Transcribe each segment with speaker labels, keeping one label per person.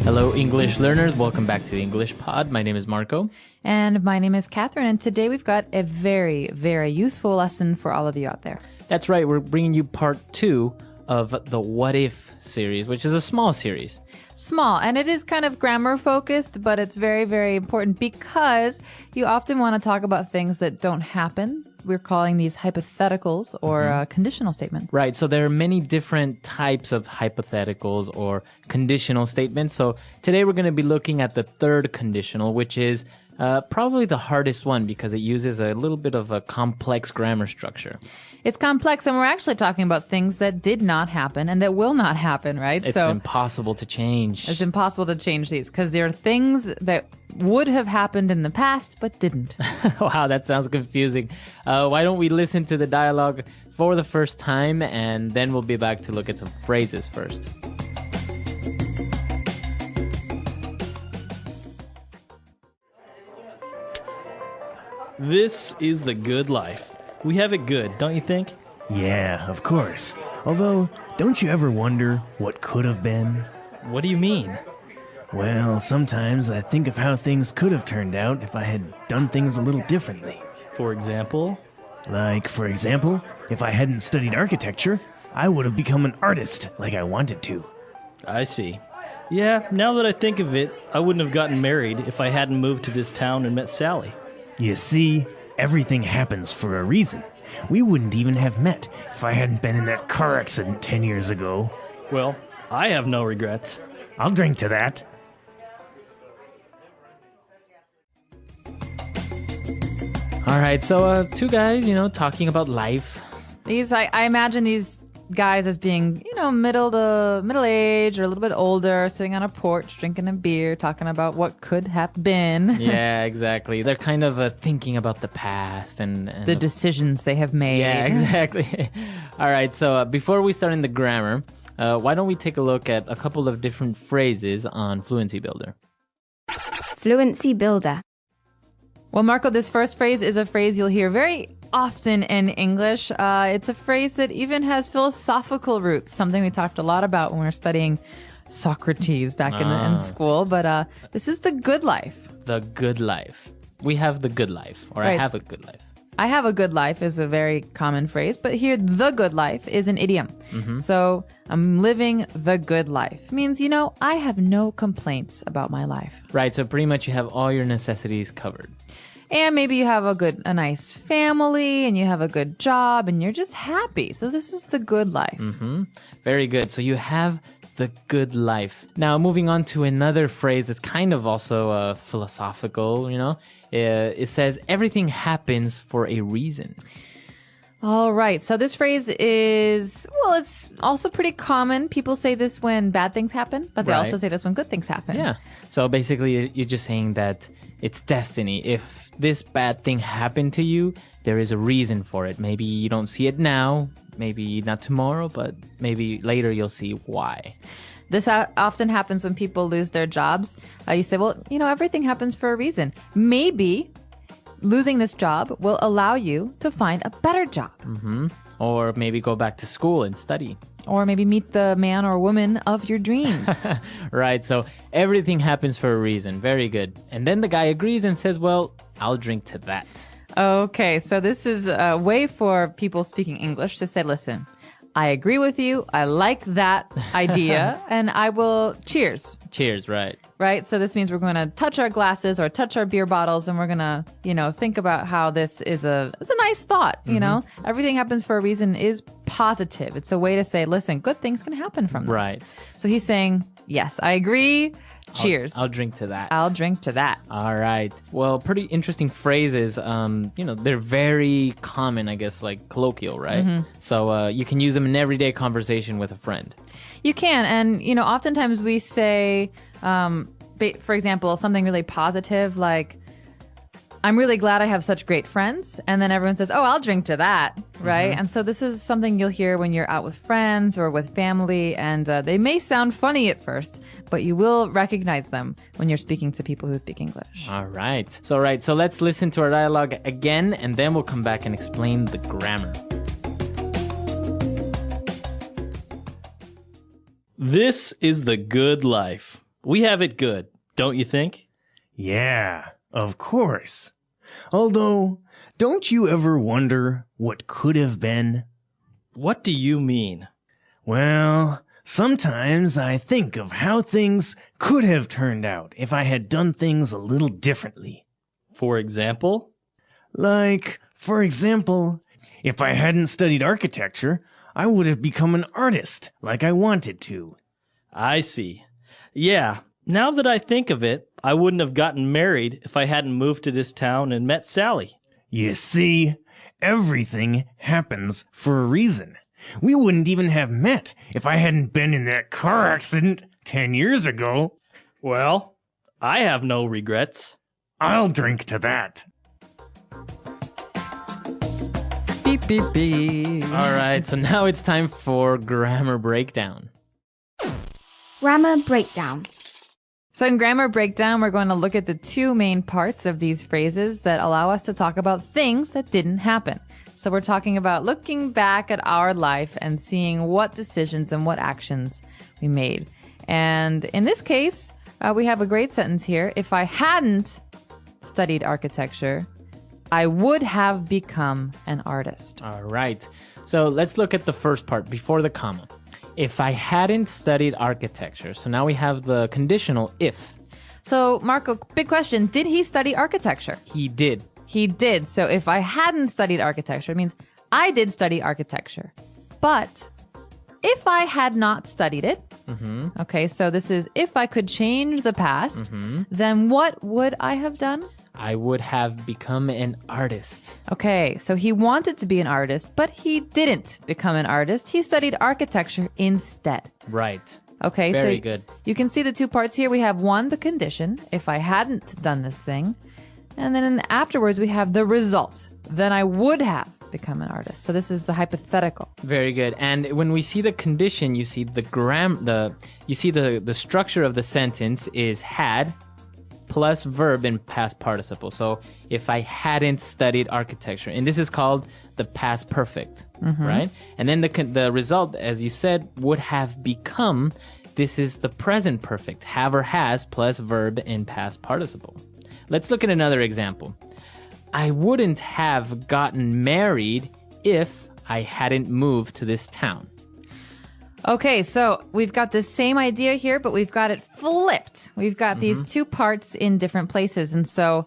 Speaker 1: Hello, English learners. Welcome back to English Pod. My name is Marco.
Speaker 2: And my name is Catherine. And today we've got a very, very useful lesson for all of you out there.
Speaker 1: That's right. We're bringing you part 2 of the What If series, which is a small series.
Speaker 2: Small, and it is kind of grammar focused, but it's very, very important because you often want to talk about things that don't happen. We're calling these hypotheticals or conditional statements.
Speaker 1: Right. So there are many different types of hypotheticals or conditional statements. So today we're going to be looking at the third conditional, which is probably the hardest one because it uses a little bit of a complex grammar structure.
Speaker 2: It's complex, and we're actually talking about things that did not happen and that will not happen, right?
Speaker 1: It's impossible to change.
Speaker 2: It's impossible to change these because there are things that would have happened in the past but didn't.
Speaker 1: Wow, that sounds confusing. Why don't we listen to the dialogue for the first time, and then we'll be back to look at some phrases first.
Speaker 3: This is the good life. We have it good, don't you think?
Speaker 4: Yeah, of course. Although, don't you ever wonder what could have been?
Speaker 3: What do you mean?
Speaker 4: Well, sometimes I think of how things could have turned out if I had done things a little differently.
Speaker 3: For example?
Speaker 4: Like, for example, if I hadn't studied architecture, I would have become an artist like I wanted to.
Speaker 3: I see. Yeah, now that I think of it, I wouldn't have gotten married if I hadn't moved to this town and met Sally.
Speaker 4: You see, everything happens for a reason. We wouldn't even have met if I hadn't been in that car accident 10 years ago.
Speaker 3: Well, I have no regrets.
Speaker 4: I'll drink to that.
Speaker 1: All right, so two guys, talking about life.
Speaker 2: I imagine these guys as being, middle age or a little bit older, sitting on a porch, drinking a beer, talking about what could have been.
Speaker 1: Yeah, exactly. They're kind of thinking about the past and
Speaker 2: the decisions they have made.
Speaker 1: Yeah, exactly. All right, so before we start in the grammar, why don't we take a look at a couple of different phrases on Fluency Builder?
Speaker 5: Fluency Builder.
Speaker 2: Well, Marco, this first phrase is a phrase you'll hear very often in English. It's a phrase that even has philosophical roots, something we talked a lot about when we were studying Socrates back in school. But this is the good life.
Speaker 1: The good life. We have the good life, or
Speaker 2: Right.
Speaker 1: I have a good life.
Speaker 2: I have a good life is a very common phrase, but here, the good life is an idiom. So I'm living the good life. Means, I have no complaints about my life.
Speaker 1: Right, so pretty much you have all your necessities covered.
Speaker 2: And maybe you have a nice family and you have a good job and you're just happy. So this is the good life.
Speaker 1: Very good. So you have the good life. Now, moving on to another phrase that's kind of also philosophical, it says everything happens for a reason.
Speaker 2: All right. So this phrase is, it's also pretty common. People say this when bad things happen, but they
Speaker 1: Right.
Speaker 2: also say this when good things happen.
Speaker 1: Yeah. So basically, you're just saying that it's destiny. If this bad thing happened to you, there is a reason for it. Maybe you don't see it now, maybe not tomorrow, but maybe later you'll see why.
Speaker 2: This often happens when people lose their jobs. You say, everything happens for a reason. Maybe losing this job will allow you to find a better job.
Speaker 1: Or maybe go back to school and study.
Speaker 2: Or maybe meet the man or woman of your dreams.
Speaker 1: Right, so everything happens for a reason. Very good. And then the guy agrees and says, well, I'll drink to that.
Speaker 2: Okay, so this is a way for people speaking English to say, listen, I agree with you. I like that idea. And I will cheers.
Speaker 1: Cheers, right.
Speaker 2: Right? So this means we're going to touch our glasses or touch our beer bottles and we're going to, think about how this is it's a nice thought, Everything happens for a reason is positive. It's a way to say, listen, good things can happen from this.
Speaker 1: Right.
Speaker 2: So he's saying, yes, I agree. Cheers.
Speaker 1: I'll drink to that.
Speaker 2: I'll drink to that.
Speaker 1: All right. Well, pretty interesting phrases. They're very common, I guess, like colloquial, right? So you can use them in everyday conversation with a friend.
Speaker 2: You can. And, oftentimes we say, for example, something really positive like, I'm really glad I have such great friends. And then everyone says, oh, I'll drink to that. Right. And so this is something you'll hear when you're out with friends or with family. And they may sound funny at first, but you will recognize them when you're speaking to people who speak English.
Speaker 1: All right. So let's listen to our dialogue again, and then we'll come back and explain the grammar.
Speaker 3: This is the good life. We have it good, don't you think?
Speaker 4: Yeah, of course. Although, don't you ever wonder what could have been?
Speaker 3: What do you mean?
Speaker 4: Well, sometimes I think of how things could have turned out if I had done things a little differently.
Speaker 3: For example?
Speaker 4: Like, for example, if I hadn't studied architecture, I would have become an artist like I wanted to.
Speaker 3: I see. Yeah, now that I think of it, I wouldn't have gotten married if I hadn't moved to this town and met Sally.
Speaker 4: You see, everything happens for a reason. We wouldn't even have met if I hadn't been in that car accident 10 years ago.
Speaker 3: Well, I have no regrets.
Speaker 4: I'll drink to that.
Speaker 2: Beep, beep, beep.
Speaker 1: All right, so now it's time for grammar breakdown.
Speaker 5: Grammar breakdown.
Speaker 2: So in grammar breakdown, we're going to look at the two main parts of these phrases that allow us to talk about things that didn't happen. So we're talking about looking back at our life and seeing what decisions and what actions we made. And in this case, we have a great sentence here. If I hadn't studied architecture, I would have become an artist.
Speaker 1: All right, so let's look at the first part before the comma. If I hadn't studied architecture. So now we have the conditional if.
Speaker 2: So Marco, big question. Did he study architecture?
Speaker 1: He did.
Speaker 2: He did. So if I hadn't studied architecture, it means I did study architecture. But if I had not studied it, okay, so this is if I could change the past, then what would I have done?
Speaker 1: I would have become an artist.
Speaker 2: Okay, so he wanted to be an artist, but he didn't become an artist. He studied architecture instead.
Speaker 1: Right.
Speaker 2: Okay,
Speaker 1: Very
Speaker 2: so
Speaker 1: good.
Speaker 2: You can see the two parts here. We have one, the condition, if I hadn't done this thing. And then afterwards, we have the result. Then I would have become an artist. So this is the hypothetical.
Speaker 1: Very good. And when we see the condition, you see the the structure of the sentence is had plus verb in past participle. So if I hadn't studied architecture, and this is called the past perfect, right? And then the result, as you said, would have become, this is the present perfect, have or has plus verb in past participle. Let's look at another example. I wouldn't have gotten married if I hadn't moved to this town.
Speaker 2: Okay, so we've got the same idea here, but we've got it flipped. We've got these two parts in different places. And so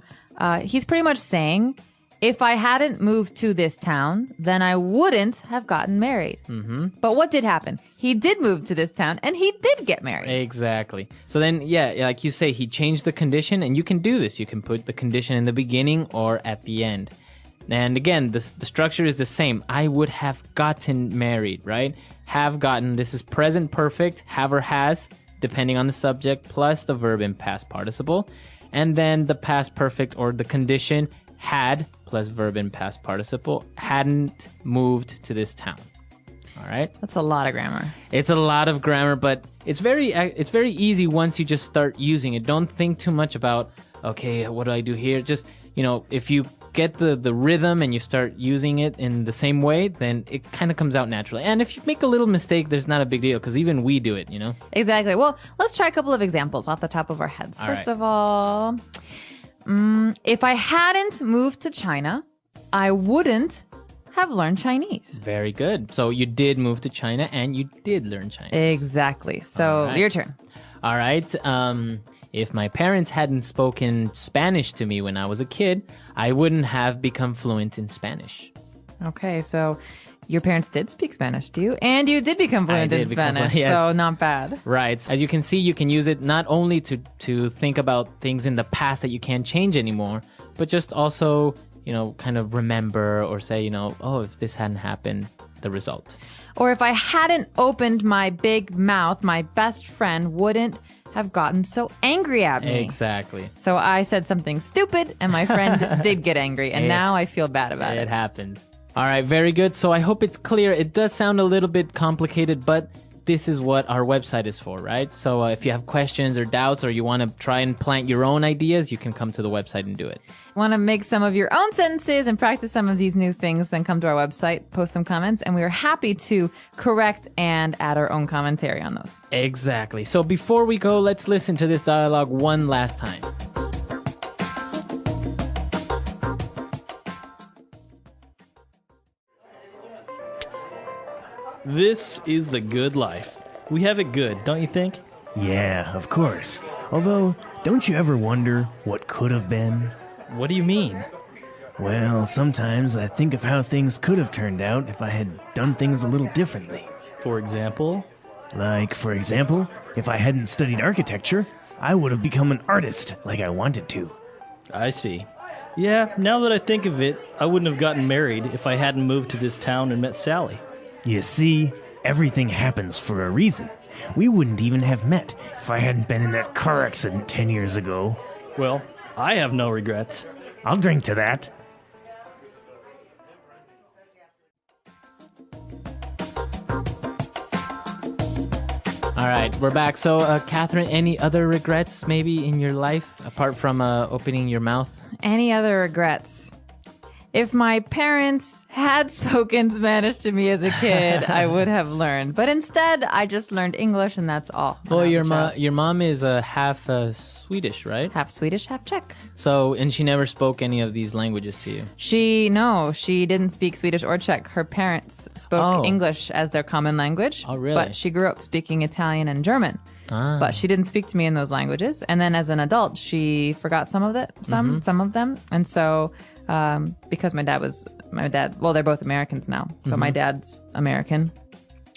Speaker 2: he's pretty much saying, if I hadn't moved to this town, then I wouldn't have gotten married. But what did happen? He did move to this town, and he did get married.
Speaker 1: Exactly. So then, yeah, like you say, he changed the condition, and you can do this. You can put the condition in the beginning or at the end. And again, the structure is the same. I would have gotten married, right? Have gotten, this is present perfect, have or has, depending on the subject, plus the verb in past participle. And then the past perfect or the condition, had, plus verb in past participle, hadn't moved to this town. All right?
Speaker 2: That's a lot of grammar.
Speaker 1: It's a lot of grammar, but it's very easy once you just start using it. Don't think too much about, okay, what do I do here? Just, if you get the rhythm and you start using it in the same way, then it kind of comes out naturally. And if you make a little mistake, there's not a big deal because even we do it,
Speaker 2: Exactly. Well, let's try a couple of examples off the top of our heads. First of all, if I hadn't moved to China, I wouldn't have learned Chinese.
Speaker 1: Very good. So you did move to China and you did learn Chinese.
Speaker 2: Exactly. So
Speaker 1: right.
Speaker 2: Your turn.
Speaker 1: All right. If my parents hadn't spoken Spanish to me when I was a kid, I wouldn't have become fluent in Spanish.
Speaker 2: Okay, so your parents did speak Spanish to you, and you did become fluent in Spanish,
Speaker 1: yes.
Speaker 2: So not bad.
Speaker 1: Right. As you can see, you can use it not only to think about things in the past that you can't change anymore, but just also, kind of remember or say, if this hadn't happened, the result.
Speaker 2: Or if I hadn't opened my big mouth, my best friend wouldn't have gotten so angry at me.
Speaker 1: Exactly.
Speaker 2: So I said something stupid, and my friend did get angry, and now I feel bad about it.
Speaker 1: It happens. All right, very good. So I hope it's clear. It does sound a little bit complicated, but this is what our website is for, right? So if you have questions or doubts or you want to try and plant your own ideas, you can come to the website and do it.
Speaker 2: Want to make some of your own sentences and practice some of these new things, then come to our website, post some comments, and we are happy to correct and add our own commentary on those.
Speaker 1: Exactly. So before we go, let's listen to this dialogue one last time.
Speaker 3: This is the good life. We have it good, don't you think?
Speaker 4: Yeah, of course. Although, don't you ever wonder what could have been?
Speaker 3: What do you mean?
Speaker 4: Well, sometimes I think of how things could have turned out if I had done things a little differently.
Speaker 3: For example?
Speaker 4: Like, for example, if I hadn't studied architecture, I would have become an artist like I wanted to.
Speaker 3: I see. Yeah, now that I think of it, I wouldn't have gotten married if I hadn't moved to this town and met Sally.
Speaker 4: You see, everything happens for a reason. We wouldn't even have met if I hadn't been in that car accident 10 years ago.
Speaker 3: Well, I have no regrets.
Speaker 4: I'll drink to that.
Speaker 1: All right, we're back. So, Catherine, any other regrets maybe in your life apart from opening your mouth?
Speaker 2: Any other regrets? If my parents had spoken Spanish to me as a kid, I would have learned. But instead, I just learned English, and that's all.
Speaker 1: Well, your mom is half Swedish, right?
Speaker 2: Half Swedish, half Czech.
Speaker 1: So, and she never spoke any of these languages to you?
Speaker 2: She didn't speak Swedish or Czech. Her parents spoke English as their common language.
Speaker 1: Oh, really?
Speaker 2: But she grew up speaking Italian and German. But she didn't speak to me in those languages. And then as an adult, she forgot some of them. And so, because my dad, well, they're both Americans now, but my dad's American.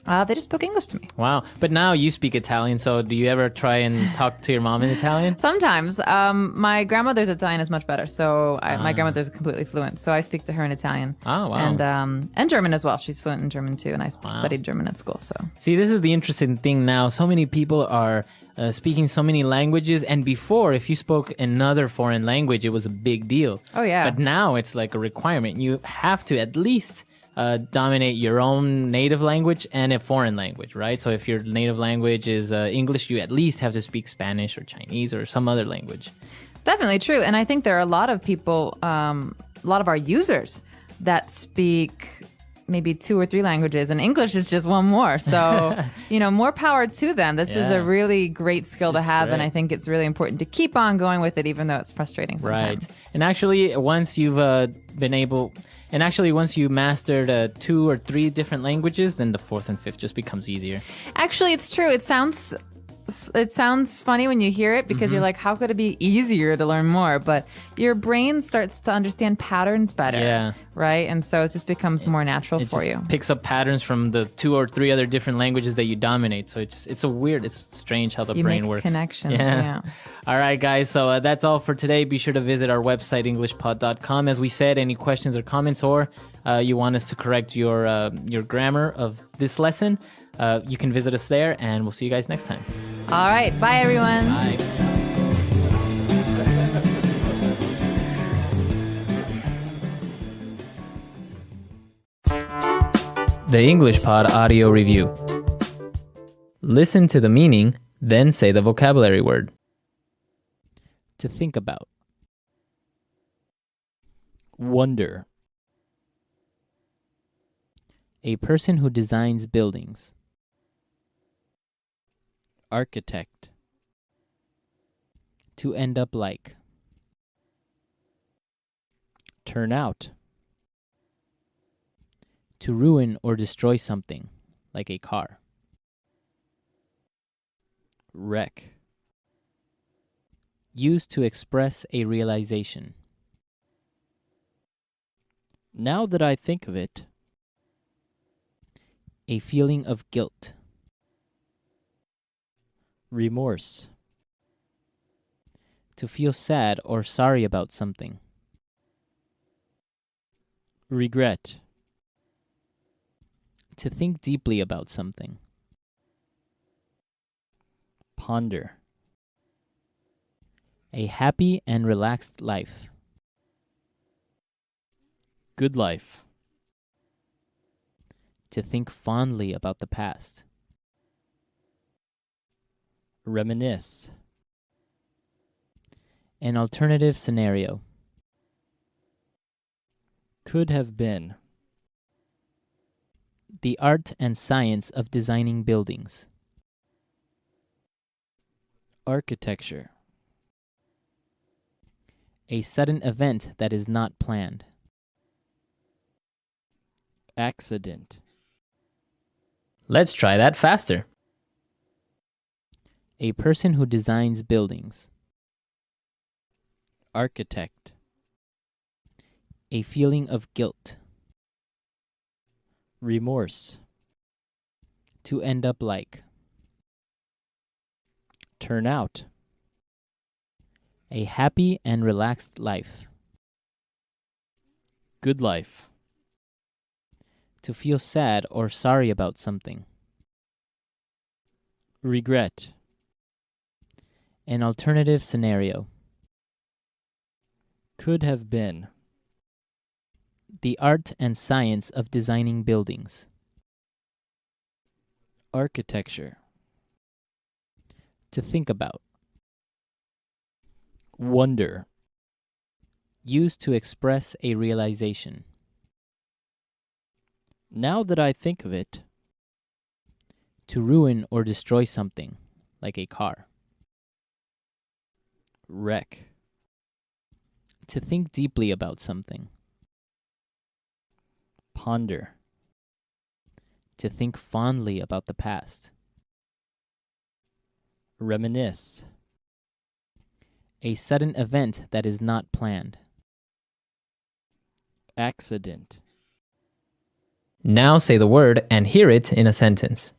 Speaker 2: They just spoke English to me.
Speaker 1: Wow. But now you speak Italian, so do you ever try and talk to your mom in Italian?
Speaker 2: Sometimes. My grandmother's Italian is much better, so my grandmother's completely fluent, so I speak to her in Italian.
Speaker 1: Oh, wow.
Speaker 2: And German as well. She's fluent in German too, and I studied German at school. So
Speaker 1: see, this is the interesting thing now. So many people are speaking so many languages, and before, if you spoke another foreign language, it was a big deal.
Speaker 2: Oh, yeah.
Speaker 1: But now it's like a requirement. You have to at least dominate your own native language and a foreign language, right? So if your native language is English, you at least have to speak Spanish or Chinese or some other language.
Speaker 2: Definitely true. And I think there are a lot of people, a lot of our users that speak maybe 2 or 3 languages, and English is just one more. So, more power to them. This is a really great skill to have, and I think it's really important to keep on going with it, even though it's frustrating sometimes.
Speaker 1: Right. And actually, once you've once you mastered 2 or 3 different languages, then the 4th and 5th just becomes easier.
Speaker 2: Actually, it's true. It sounds funny when you hear it because you're like, how could it be easier to learn more? But your brain starts to understand patterns better. Yeah. Right? And so it just becomes more natural for you.
Speaker 1: Picks up patterns from the 2 or 3 other different languages that you dominate. So it's strange how the brain works.
Speaker 2: Connections. Yeah.
Speaker 1: All right, guys. So that's all for today. Be sure to visit our website, englishpod.com. As we said, any questions or comments, or you want us to correct your grammar of this lesson, you can visit us there, and we'll see you guys next time.
Speaker 2: All right. Bye, everyone.
Speaker 1: Bye. The English Pod Audio Review. Listen to the meaning, then say the vocabulary word. To think about.
Speaker 3: Wonder.
Speaker 1: A person who designs buildings.
Speaker 3: Architect.
Speaker 1: To end up like.
Speaker 3: Turn out.
Speaker 1: To ruin or destroy something, like a car.
Speaker 3: Wreck.
Speaker 1: Used to express a realization.
Speaker 3: Now that I think of it.
Speaker 1: A feeling of guilt.
Speaker 3: Remorse.
Speaker 1: To feel sad or sorry about something.
Speaker 3: Regret.
Speaker 1: To think deeply about something.
Speaker 3: Ponder.
Speaker 1: A happy and relaxed life.
Speaker 3: Good life.
Speaker 1: To think fondly about the past.
Speaker 3: Reminisce.
Speaker 1: An alternative scenario.
Speaker 3: Could have been.
Speaker 1: The art and science of designing buildings.
Speaker 3: Architecture.
Speaker 1: A sudden event that is not planned.
Speaker 3: Accident.
Speaker 1: Let's try that faster. A person who designs buildings.
Speaker 3: Architect.
Speaker 1: A feeling of guilt.
Speaker 3: Remorse.
Speaker 1: To end up like.
Speaker 3: Turn out.
Speaker 1: A happy and relaxed life.
Speaker 3: Good life.
Speaker 1: To feel sad or sorry about something.
Speaker 3: Regret.
Speaker 1: An alternative scenario.
Speaker 3: Could have been.
Speaker 1: The art and science of designing buildings.
Speaker 3: Architecture.
Speaker 1: To think about.
Speaker 3: Wonder.
Speaker 1: Used to express a realization.
Speaker 3: Now that I think of it.
Speaker 1: To ruin or destroy something, like a car.
Speaker 3: Wreck.
Speaker 1: To think deeply about something.
Speaker 3: Ponder.
Speaker 1: To think fondly about the past.
Speaker 3: Reminisce.
Speaker 1: A sudden event that is not planned.
Speaker 3: Accident.
Speaker 1: Now say the word and hear it in a sentence.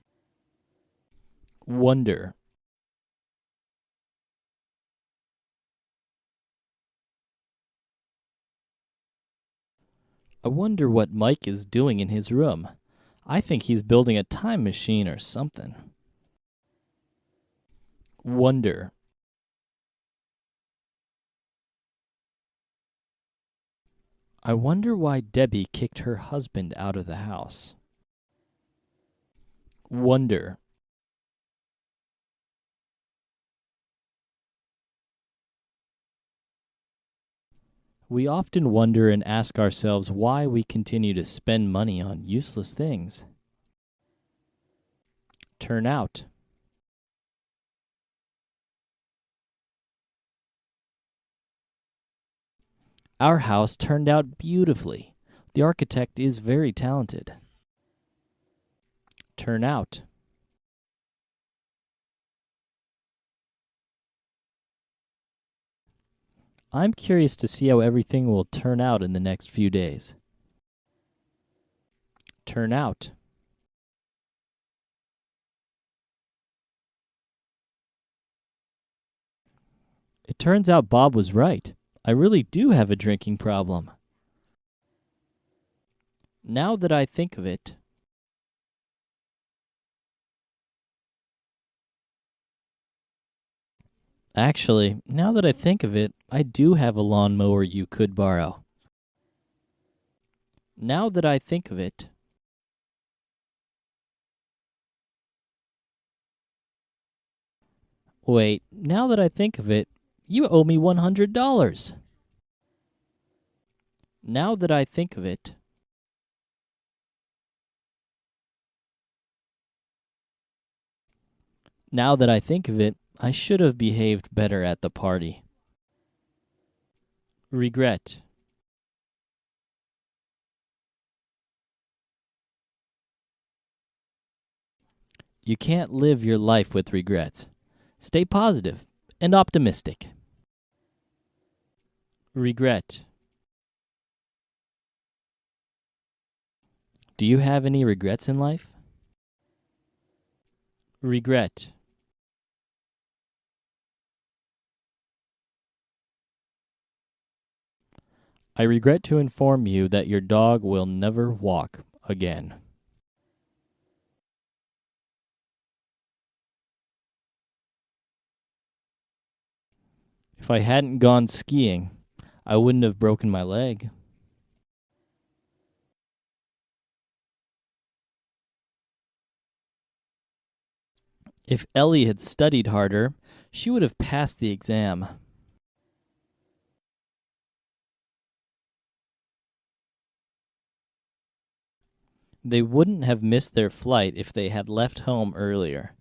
Speaker 3: Wonder. I wonder what Mike is doing in his room. I think he's building a time machine or something. Wonder. I wonder why Debbie kicked her husband out of the house. Wonder. We often wonder and ask ourselves why we continue to spend money on useless things. Turn out. Our house turned out beautifully. The architect is very talented. Turn out. I'm curious to see how everything will turn out in the next few days. Turn out. It turns out Bob was right. I really do have a drinking problem. Now that I think of it. Actually, now that I think of it, I do have a lawnmower you could borrow. Now that I think of it. Wait, now that I think of it, you owe me $100. Now that I think of it. Now that I think of it, I should have behaved better at the party. Regret. You can't live your life with regrets. Stay positive and optimistic. Regret. Do you have any regrets in life? Regret. I regret to inform you that your dog will never walk again. If I hadn't gone skiing, I wouldn't have broken my leg. If Ellie had studied harder, she would have passed the exam. They wouldn't have missed their flight if they had left home earlier.